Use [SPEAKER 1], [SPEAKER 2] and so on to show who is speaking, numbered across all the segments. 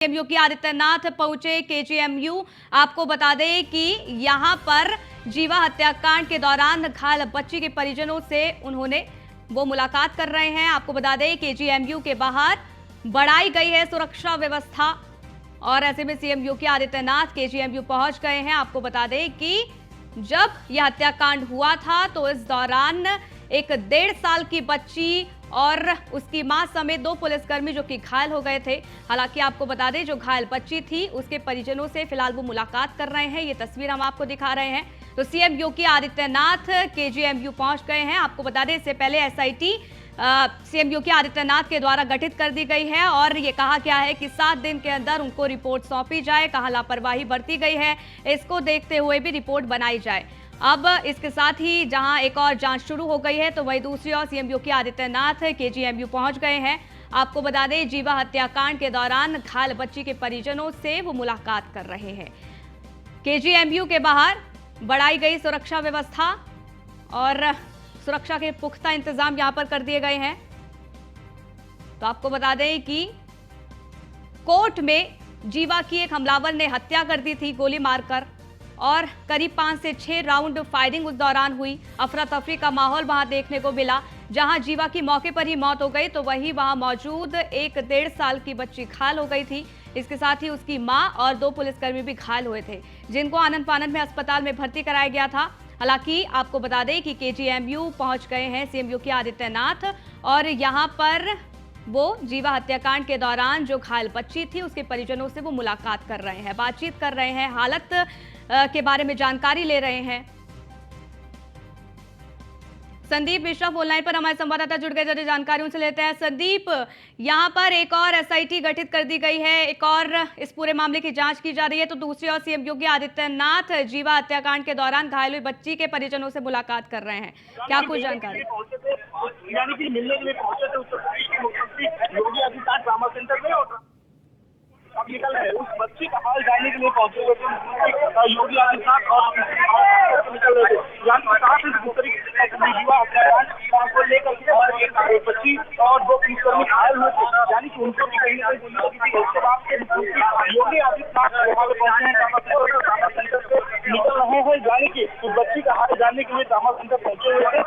[SPEAKER 1] CM Yogi Adityanath पहुंचे KGMU. आपको बता दें कि यहां पर जीवा हत्याकांड के दौरान घायल बच्ची के परिजनों से उन्होंने वो मुलाकात कर रहे हैं। आपको बता दें केजीएमयू के बाहर बढ़ाई गई है सुरक्षा व्यवस्था और ऐसे में सीएम योगी आदित्यनाथ केजीएमयू पहुंच गए हैं। आपको बता दें कि जब यह हत्याकांड हुआ था तो इस दौरान एक 1.5 साल की बच्ची और उसकी मां समेत 2 पुलिसकर्मी जो कि घायल हो गए थे। हालांकि आपको बता दें जो घायल बच्ची थी उसके परिजनों से फिलहाल वो मुलाकात कर रहे हैं। ये तस्वीर हम आपको दिखा रहे हैं। तो सीएम योगी आदित्यनाथ केजीएमयू पहुंच गए हैं। आपको बता दें इससे पहले एसआईटी सीएम योगी आदित्यनाथ के द्वारा गठित कर दी गई है और ये कहा गया है कि 7 दिन के अंदर उनको रिपोर्ट सौंपी जाए। कहां लापरवाही बरती गई है इसको देखते हुए भी रिपोर्ट बनाई जाए। अब इसके साथ ही जहां एक और जांच शुरू हो गई है तो वहीं दूसरी ओर सीएम योगी आदित्यनाथ केजीएमयू पहुंच गए हैं। आपको बता दें जीवा हत्याकांड के दौरान घायल बच्ची के परिजनों से वो मुलाकात कर रहे हैं। केजीएमयू के बाहर बढ़ाई गई सुरक्षा व्यवस्था और सुरक्षा के पुख्ता इंतजाम यहां पर कर दिए गए हैं। तो आपको बता दें कि कोर्ट में जीवा की एक हमलावर ने हत्या कर दी थी गोली मारकर और करीब 5 से 6 राउंड फायरिंग उस दौरान हुई। अफरा तफरी का माहौल वहां देखने को मिला। जहां जीवा की मौके पर ही मौत हो गई तो वहीं वहां मौजूद एक 1.5 साल की बच्ची घायल हो गई थी। इसके साथ ही उसकी मां और 2 पुलिसकर्मी भी घायल हुए थे जिनको आनंद फानंद में अस्पताल में भर्ती कराया गया था। हालांकि आपको बता दें कि केजीएमयू पहुंच गए हैं सीएम योगी आदित्यनाथ और यहां पर वो जीवा हत्याकांड के दौरान जो घायल बच्ची थी उसके परिजनों से वो मुलाकात कर रहे हैं, बातचीत कर रहे हैं, हालत के बारे में जानकारी ले रहे हैं। संदीप मिश्रा फोन लाइन पर हमारे संवाददाता जुड़ गए, जल्दी जानकारी उनसे लेते हैं। संदीप, यहां पर एक और एसआईटी गठित कर दी गई है, एक और इस पूरे मामले की जांच की जा रही है, तो दूसरी ओर सीएम योगी आदित्यनाथ जीवा हत्याकांड के दौरान घायल हुई बच्ची के परिजनों से मुलाकात कर रहे हैं, क्या कुछ जानकारी?
[SPEAKER 2] मिलने के लिए पहुंचे थे उत्तर प्रदेश के मुख्यमंत्री योगी आदित्यनाथ ट्रामा सेंटर में और अब निकल रहे उस बच्ची का हाल जानने के लिए पहुंचे हुए थे योगी आदित्यनाथ और निकल रहे थे। जीवा हत्याकांड को लेकर एक बच्ची और 2 पुलिसकर्मी घायल हुए थे, यानी कि उनको भी कहीं ना कहीं गोली लगी थी। उसके बाद योगी आदित्यनाथ वहां पे पहुंचे हैं ट्रामा सेंटर से निकल रहे हैं, यानी कि उस बच्ची का हाल जानने के लिए ट्रामा सेंटर पहुंचे हुए थे।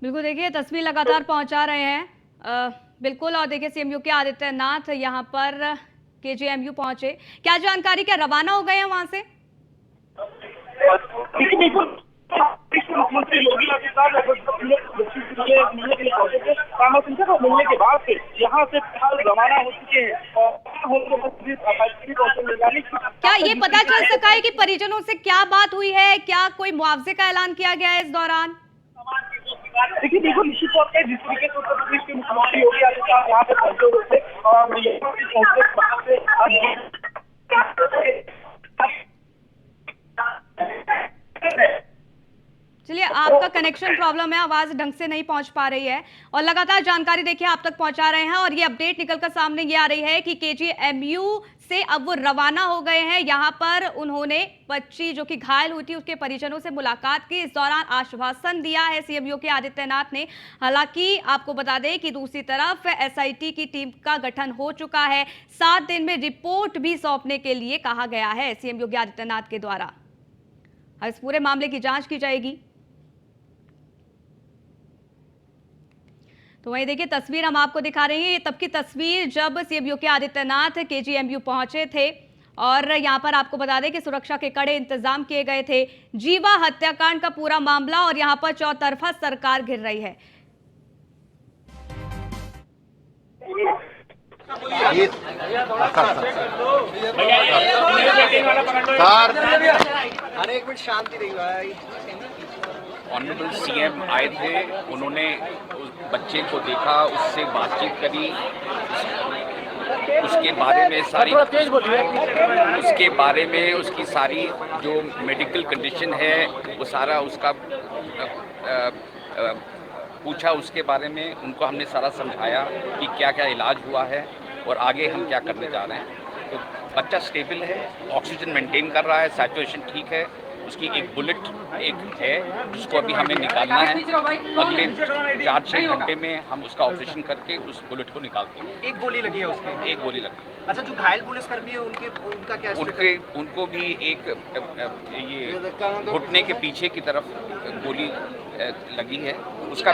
[SPEAKER 1] बिल्कुल, देखिए तस्वीर लगातार पहुंचा रहे हैं बिल्कुल। और देखिए सीएम योगी आदित्यनाथ यहां पर केजीएमयू पहुंचे, क्या जानकारी, क्या रवाना हो गए हैं वहां से?
[SPEAKER 2] मुख्यमंत्री योगी आदित्यनाथ मिलने के लिए पहुंचे थे ट्रामा सेंटर और मिलने के बाद से यहाँ से फिलहाल रवाना हो चुके हैं।
[SPEAKER 1] क्या ये पता चल सका है कि परिजनों से क्या बात हुई है, क्या कोई मुआवजे का ऐलान किया गया है इस दौरान?
[SPEAKER 2] देखिए देखो, निश्चित तौर पर जिस तरीके से उत्तर प्रदेश के मुख्यमंत्री योगी आदित्यनाथ यहाँ पे पहुंचे हुए थे और यहाँ पे पहुंचे वहां से
[SPEAKER 1] चलिए, आपका कनेक्शन प्रॉब्लम है, आवाज ढंग से नहीं पहुंच पा रही है और लगातार जानकारी देखिए आप तक पहुंचा रहे हैं। और ये अपडेट निकलकर सामने ये आ रही है कि केजीएमयू से अब वो रवाना हो गए हैं। यहां पर उन्होंने बच्ची जो कि घायल हुई थी उसके परिजनों से मुलाकात की। इस दौरान आश्वासन दिया है सीएम योगी आदित्यनाथ ने। हालांकि आपको बता दें कि दूसरी तरफ एसआईटी की टीम का गठन हो चुका है। 7 दिन में रिपोर्ट भी सौंपने के लिए कहा गया है सीएम योगी आदित्यनाथ के द्वारा। इस पूरे मामले की जांच की जाएगी। तो वहीं देखिए तस्वीर हम आपको दिखा रहे हैं, ये तब की तस्वीर जब सीएम योगी आदित्यनाथ केजीएमयू पहुंचे थे और यहां पर आपको बता दें कि सुरक्षा के कड़े इंतजाम किए गए थे। जीवा हत्याकांड का पूरा मामला और यहां पर चौतरफा सरकार घिर रही है।
[SPEAKER 3] अरे एक मिनट शांति रही।
[SPEAKER 4] ऑनरेबल सीएम आए थे, उन्होंने उस बच्चे को देखा, उससे बातचीत करी, उसके बारे में उसकी सारी जो मेडिकल कंडीशन है वो सारा उसका पूछा, उसके बारे में उनको हमने सारा समझाया कि क्या क्या इलाज हुआ है और आगे हम क्या करने जा रहे हैं। तो बच्चा स्टेबल है, ऑक्सीजन मेंटेन कर रहा है, सैचुरेशन ठीक है उसकी एक बुलेट एक है जिसको अभी हमें निकालना है। अगले 4-6 घंटे में हम उसका ऑपरेशन करके उस बुलेट को निकाल देंगे।
[SPEAKER 3] एक गोली लगी है उसके?
[SPEAKER 4] एक गोली लगी।
[SPEAKER 3] अच्छा, जो घायल पुलिसकर्मी है उनका क्या?
[SPEAKER 4] उनको भी एक ये घुटने के पीछे की तरफ गोली लगी है। उसका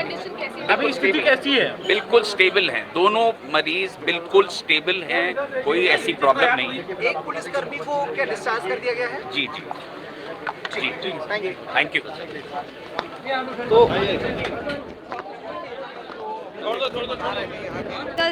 [SPEAKER 5] अभी स्थिति कैसी है?
[SPEAKER 4] बिल्कुल स्टेबल हैं, दोनों मरीज बिल्कुल स्टेबल हैं, कोई ऐसी प्रॉब्लम नहीं है।
[SPEAKER 3] एक पुलिसकर्मी को क्या डिस्चार्ज कर दिया गया है?
[SPEAKER 4] जी जी जी, थैंक यू।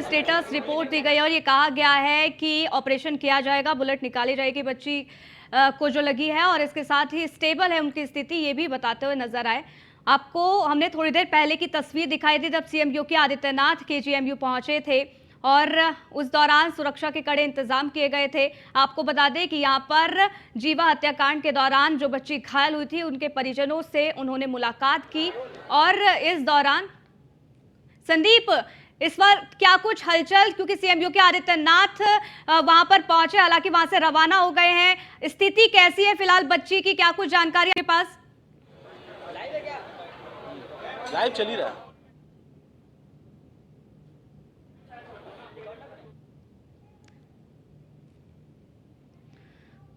[SPEAKER 1] स्टेटस रिपोर्ट दी गई और ये कहा गया है कि ऑपरेशन किया जाएगा, बुलेट निकाली जाएगी बच्ची को जो लगी है, और इसके साथ ही स्टेबल है उनकी स्थिति, ये भी बताते हुए नजर आए। आपको हमने थोड़ी देर पहले की तस्वीर दिखाई थी जब सीएम योगी आदित्यनाथ केजीएमयू पहुंचे थे और उस दौरान सुरक्षा के कड़े इंतजाम किए गए थे। आपको बता दें कि यहाँ पर जीवा हत्याकांड के दौरान जो बच्ची घायल हुई थी उनके परिजनों से उन्होंने मुलाकात की और इस दौरान संदीप, इस बार क्या कुछ हलचल, क्योंकि सीएम योगी आदित्यनाथ वहां पर पहुंचे, हालांकि वहां से रवाना हो गए हैं, स्थिति कैसी है फिलहाल बच्ची की, क्या कुछ जानकारी आपके पास?
[SPEAKER 5] लाइव चल ही रहा है।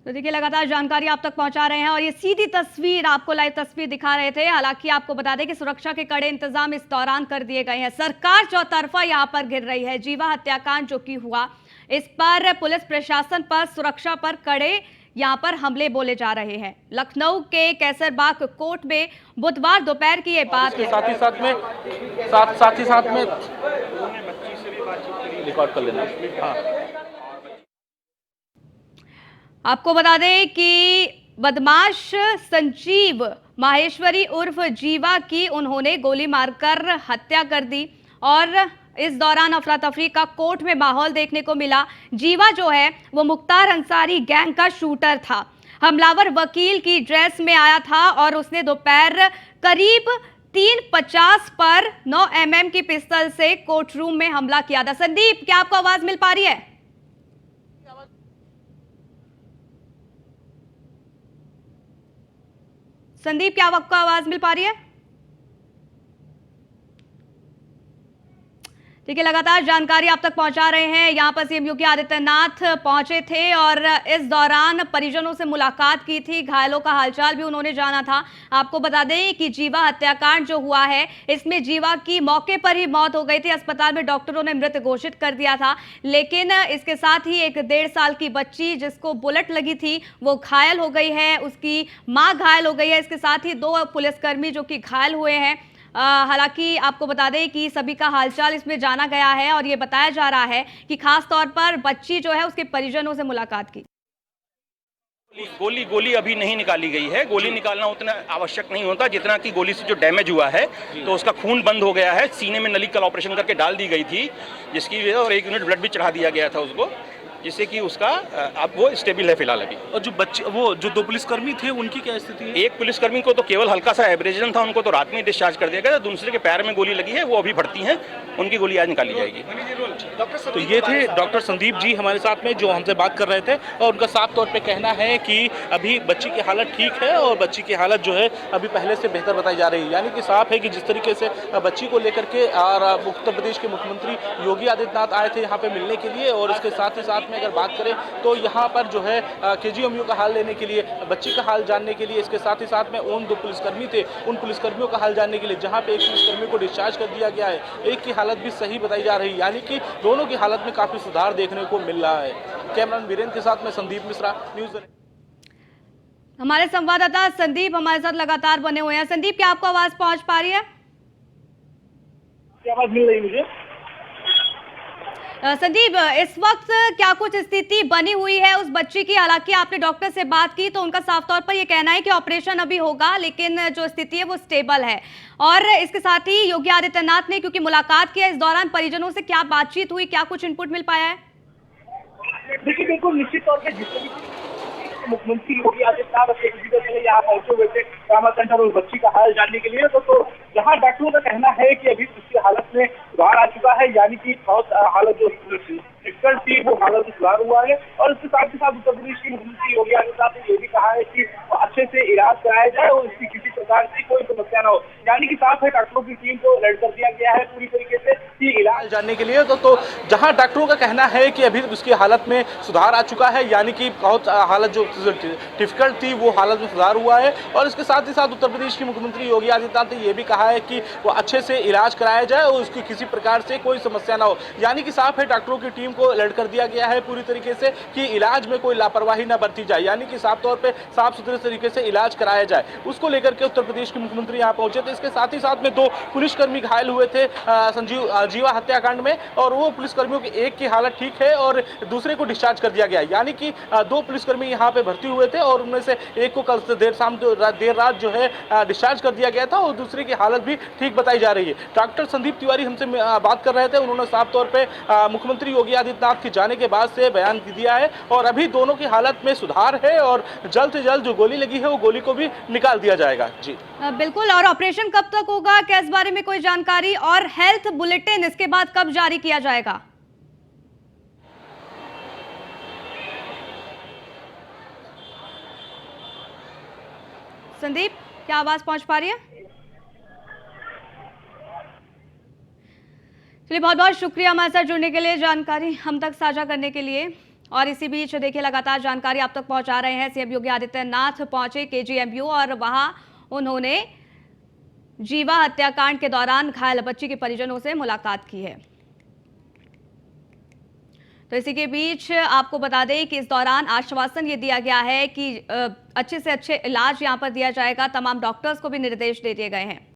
[SPEAKER 1] तो देखिए लगातार जानकारी आप तक पहुंचा रहे हैं और ये सीधी तस्वीर आपको लाइव तस्वीर दिखा रहे थे। हालांकि आपको बता दें कि सुरक्षा के कड़े इंतजाम इस दौरान कर दिए गए हैं। सरकार चौतरफा यहां पर घिर रही है। जीवा हत्याकांड जो कि हुआ, इस पर पुलिस प्रशासन पर, सुरक्षा पर कड़े यहां पर हमले बोले जा रहे हैं। लखनऊ के कैसरबाग कोर्ट में बुधवार दोपहर की ये बात है।
[SPEAKER 5] साथ ही साथ में रिकॉर्ड कर लेना। हाँ।
[SPEAKER 1] आपको बता दें कि बदमाश संजीव माहेश्वरी उर्फ जीवा की उन्होंने गोली मारकर हत्या कर दी और इस दौरान अफरा तफरी का कोर्ट में माहौल देखने को मिला। जीवा जो है वो मुख्तार अंसारी गैंग का शूटर था। हमलावर वकील की ड्रेस में आया था और उसने दोपहर करीब 3:50 पर 9 mm की पिस्तौल से कोर्ट रूम में हमला किया था। संदीप, क्या आपको आवाज मिल पा रही है? संदीप, क्या आपको आवाज मिल पा रही है? ठीक है, लगातार जानकारी आप तक पहुंचा रहे हैं। यहां पर सीएम योगी आदित्यनाथ पहुंचे थे और इस दौरान परिजनों से मुलाकात की थी, घायलों का हालचाल भी उन्होंने जाना था। आपको बता दें कि जीवा हत्याकांड जो हुआ है, इसमें जीवा की मौके पर ही मौत हो गई थी। अस्पताल में डॉक्टरों ने मृत घोषित कर दिया था, लेकिन इसके साथ ही एक 1.5 साल की बच्ची जिसको बुलेट लगी थी वो घायल हो गई है, उसकी माँ घायल हो गई है। इसके साथ ही 2 पुलिसकर्मी जो कि घायल हुए हैं। हालांकि आपको बता दें कि सभी का हालचाल इसमें जाना गया है और ये बताया जा रहा है कि खास तौर पर बच्ची जो है उसके परिजनों से मुलाकात की।
[SPEAKER 5] गोली अभी नहीं निकाली गई है। गोली निकालना उतना आवश्यक नहीं होता जितना कि गोली से जो डैमेज हुआ है तो उसका खून बंद हो गया है। सीने में नली कल ऑपरेशन करके डाल दी गई थी जिसकी वजह, और 1 यूनिट ब्लड भी चढ़ा दिया गया था उसको, जिससे कि उसका अब वो स्टेबल है फिलहाल अभी।
[SPEAKER 6] और जो बच्चे, वो जो 2 पुलिसकर्मी थे उनकी क्या स्थिति है?
[SPEAKER 5] एक पुलिसकर्मी को तो केवल हल्का सा एब्रेजन था, उनको तो रात में डिस्चार्ज कर दिया गया। दूसरे के पैर में गोली लगी है, वो अभी भर्ती हैं, उनकी गोली आज निकाली जाएगी।
[SPEAKER 6] तो ये थे डॉक्टर संदीप जी हमारे साथ में जो हमसे बात कर रहे थे और उनका साफ तौर पे कहना है कि अभी बच्ची की हालत ठीक है और बच्ची की हालत जो है अभी पहले से बेहतर बताई जा रही है। यानी कि साफ है कि जिस तरीके से बच्ची को लेकर के उत्तर प्रदेश के मुख्यमंत्री योगी आदित्यनाथ आए थे यहाँ पे मिलने के लिए, और इसके साथ ही साथ में अगर बात करें तो यहाँ पर जो है केजीएमयू का हाल लेने के लिए, बच्ची का हाल जानने के लिए, इसके साथ ही साथ में उन 2 पुलिसकर्मी थे उन पुलिसकर्मियों का हाल जानने के लिए, जहाँ पे एक पुलिसकर्मी को डिस्चार्ज कर दिया गया है, एक की हालत भी सही बताई जा रही है। यानी कि दोनों की हालत में काफी सुधार देखने को मिल रहा है। कैमरामैन वीरेंद्र के साथ में संदीप मिश्रा, न्यूज़।
[SPEAKER 1] हमारे संवाददाता संदीप हमारे साथ लगातार बने हुए हैं। संदीप, क्या आपको आवाज पहुंच पा रही है?
[SPEAKER 2] क्या आवाज मिल रही है मुझे?
[SPEAKER 1] संदीप, इस वक्त क्या कुछ स्थिति बनी हुई है उस बच्ची की? हालांकि आपने डॉक्टर से बात की तो उनका साफ तौर पर यह कहना है कि ऑपरेशन अभी होगा, लेकिन जो स्थिति है वो स्टेबल है। और इसके साथ ही योगी आदित्यनाथ ने क्योंकि मुलाकात की है, इस दौरान परिजनों से क्या बातचीत हुई, क्या कुछ इनपुट मिल पाया है?
[SPEAKER 2] देखिए, बिल्कुल निश्चित तौर पर जिस मुख्यमंत्री योगी आदित्यनाथ यहाँ पहुंचे हुए थे ट्रामा सेंटर और बच्ची का हाल जानने के लिए, तो यहाँ डॉक्टरों का कहना है कि अभी उसकी हालत में सुधार आ चुका है। यानी कि बहुत हालत जो क्रिटिकल थी की वो हालत में सुधार हुआ है। और इसके साथ ही साथ उत्तर प्रदेश के मुख्यमंत्री योगी आदित्यनाथ ने ये भी कहा है कि अच्छे से इलाज कराया जाए और इसकी किसी प्रकार की कोई समस्या न हो। यानी कि साफ है डॉक्टरों की टीम को अलर्ट कर दिया गया है पूरी तरीके से कि इलाज
[SPEAKER 6] जानने के लिए तो जहां डॉक्टरों का कहना है कि अभी उसकी हालत में सुधार आ चुका है, यानी कि बहुत हालत जो डिफिकल्ट थी वो हालत में सुधार हुआ है। और इसके साथ ही साथ उत्तर प्रदेश के मुख्यमंत्री योगी आदित्यनाथ ने यह भी कहा है कि वो अच्छे से इलाज कराया जाए और उसकी किसी प्रकार से कोई समस्या ना हो। यानी कि साफ है डॉक्टरों की टीम को अलर्ट कर दिया गया है पूरी तरीके से कि इलाज में कोई लापरवाही ना बरती जाए, यानी कि साफ तौर पे साफ सुथरे तरीके से इलाज कराया जाए। उसको लेकर के उत्तर प्रदेश के मुख्यमंत्री यहाँ पहुंचे थे। इसके साथ ही साथ में 2 पुलिसकर्मी घायल हुए थे जीवा हत्याकांड में, और वो पुलिसकर्मियों की एक की हालत ठीक है और दूसरे को डिस्चार्ज कर दिया गया। यानी कि 2 पुलिसकर्मी यहाँ पे भर्ती हुए थे और उनमें से एक को कल देर रात जो है डिस्चार्ज कर दिया गया था और दूसरे की हालत भी ठीक बताई जा रही है। डॉक्टर संदीप तिवारी हमसे बात कर रहे थे। उन्होंने साफ तौर पे मुख्यमंत्री योगी आदित्यनाथ के जाने के बाद से बयान दिया है और अभी दोनों की हालत में सुधार है और जल्द से जल्द जो गोली लगी है वो गोली को भी निकाल दिया जाएगा। जी
[SPEAKER 1] बिल्कुल। और ऑपरेशन कब तक होगा, क्या इस बारे में कोई जानकारी, और हेल्थ बुलेटिन इसके बाद कब जारी किया जाएगा? संदीप, क्या आवाज पहुंच पा रही है? चलिए, बहुत बहुत शुक्रिया हमारे साथ जुड़ने के लिए, जानकारी हम तक साझा करने के लिए। और इसी बीच देखिए लगातार जानकारी आप तक पहुंचा रहे हैं। सीएम योगी आदित्यनाथ पहुंचे केजीएमयू और वहां उन्होंने जीवा हत्याकांड के दौरान घायल बच्ची के परिजनों से मुलाकात की है। तो इसी के बीच आपको बता दें कि इस दौरान आश्वासन ये दिया गया है कि अच्छे से अच्छे इलाज यहां पर दिया जाएगा। तमाम डॉक्टर्स को भी निर्देश दे दिए गए हैं।